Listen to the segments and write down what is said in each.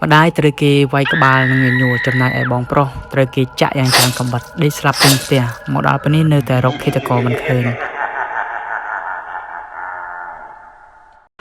ម្ដាយត្រូវគេវាយក្បាលនិងញញួរចំណែកឯបងប្រុសត្រូវគេចាក់យ៉ាងច្រើនកំបិតដេកស្លាប់ពេញផ្ទះមកដល់ពេលនេះនៅតែរកឃាតករមិនឃើញ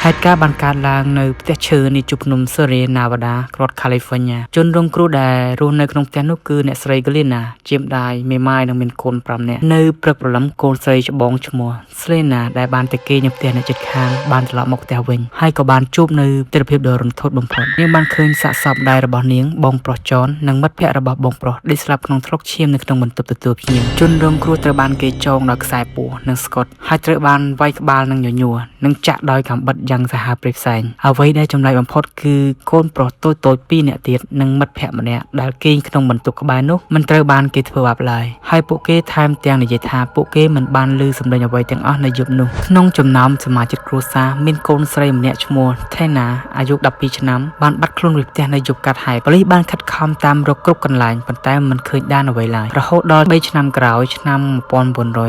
ហេតុការណ៍បានកើតឡើងនៅផ្ទះឈើនៃជួរភ្នំ Sierra Nevada រដ្ឋ California ជនរងគ្រោះដែលរស់នៅក្នុងផ្ទះនោះគឺអ្នកស្រី Glenna ជាម្ដាយមេម៉ាយនិងមានកូន5នាក់នៅព្រឹកព្រលឹមកូនស្រីច្បងឈ្មោះ Selena ដែលបានទៅគេងនៅផ្ទះអ្នកជិតខាងបានត្រឡប់មកផ្ទះវិញហើយក៏បានជួបនៅទិដ្ឋភាពដ៏រន្ធត់បំផុតនាងបានឃើញសាកសពម្ដាយរបស់នាងបងប្រុស John និងមិត្តភ័ក្តិរបស់បងប្រុសដេកស្លាប់ក្នុងថ្លុកឈាមនៅក្នុងបន្ទប់ទទួលភ្ញៀវជនរងគ្រោះត្រូវបានគេចងដោយខ្សែពោះនិងស្កុតហើយត្រូវបានវាយក្បាលនិងញញួរនិងចាក់ដោយកាំបិតយ៉ាងសាហាវព្រៃផ្សែងអ្វីដែលចម្លែកបំផុតគឺកូនប្រុសតូចៗ2នាក់ទៀតនិងមិត្តភ័ក្តិម្នាក់ដែលគេងក្នុងបន្ទប់ក្បែរនោះមិនត្រូវបានគេធ្វើបាបឡើយហើយពួកគេថែមទាំងនិយាយថាពួកគេមិនបានឮសម្លេងអ្វីទាំងអស់នៅយប់នោះក្នុងចំណោមសមាជិកគ្រួសារមានកូនស្រីម្នាក់ឈ្មោះ Tena អាយុ12ឆ្នាំបានបាត់ខ្លួនពីផ្ទះនៅយប់កាត់ហេតុប៉ូលីសបានខិតខំតាមរកគ្រប់កន្លែងប៉ុន្តែមិនឃើញដានអ្វីឡើយរហូតដល់3ឆ្នាំក្រោយឆ្នាំ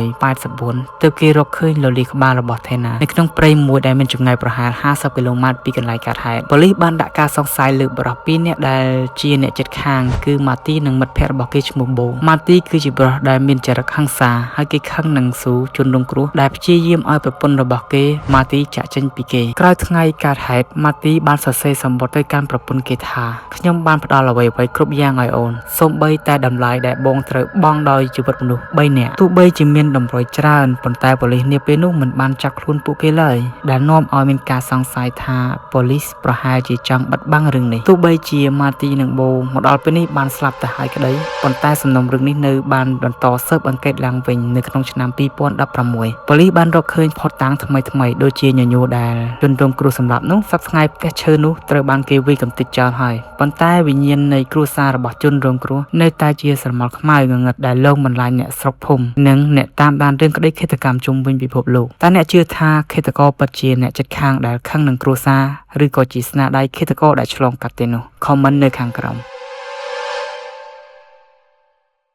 1984ទើបគេរកឃើញលលីក្បាលរបស់ Tena នៅក្នុងព្រៃមួយដែលមានចម្ងាយប្រហែល50គីឡូម៉ែត្រពីកន្លែងកើតហេតុប៉ូលីសបានដាក់ការសង្ស័យលើបុរស2នាក់ដែលជាអ្នកជិតខាងគឺ Marty និងមិត្តភ័ក្តិរបស់គេឈ្មោះ Bo Marty គឺជាបុរសដែលមានចរិតហិង្សាហើយគេខឹងនឹងស៊ូជនរងគ្រោះដែលព្យាយាមឲ្យប្រពន្ធរបស់គេ Marty ចាក់ចេញពីគេក្រោយថ្ងៃកើតហេតុ Marty បានសរសេរសម្បត្តិទៅកាន់ប្រពន្ធគេថាខ្ញុំបានផ្ដល់អ្វីៗគ្រប់យ៉ាងឲ្យអូនសូម្បីតែតម្លៃដែលបងត្រូវបង់ដោយជីវិតមនុស្ស3នាក់ទោះបីជាមានតម្រុយច្រើនប៉ុន្តែប៉ូលីសនាពេលនោះមិនបានចាប់ខ្លួនពួកគេឡើយដែលនាំឲ្យមានការសង្ស័យថាប៉ូលីសប្រហែលជាចង់បិទបាំងរឿងនេះទោះបីជា Marty និង Bo មកដល់ពេលនេះបានស្លាប់ទៅហើយក្តីប៉ុន្តែសំណុំរឿងនេះនៅបានបន្តស៊ើបអង្កេតឡើងវិញនៅក្នុងឆ្នាំ2016ប៉ូលីសបានរកឃើញភស្តុតាងថ្មីៗដូចជាញញួរដែលជនរងគ្រោះសម្លាប់នោះសប្តាហ៍ថ្ងៃផ្ទះឈើនោះត្រូវបានគេវាយកំទេចចោលហើយប៉ុន្តែវិញ្ញាណនៃគ្រួសាររបស់ជនរងគ្រោះនៅតែជាស្រមោលខ្មៅងងឹតដែលលងបន្លាចអ្នកស្រុកភូមិនិងអ្នកតាមដានរឿងក្តីឃាតកម្មជុំវិញពិភពលោកតើអ្នកជឿថាឃាតករពិតជាអ្នកជិតខាងដែលខឹងនឹងគ្រួសារឬក៏ជាស្នាដៃឃាតករដែលឆ្លងកាត់ទេនោះ comment នៅខាងក្រោម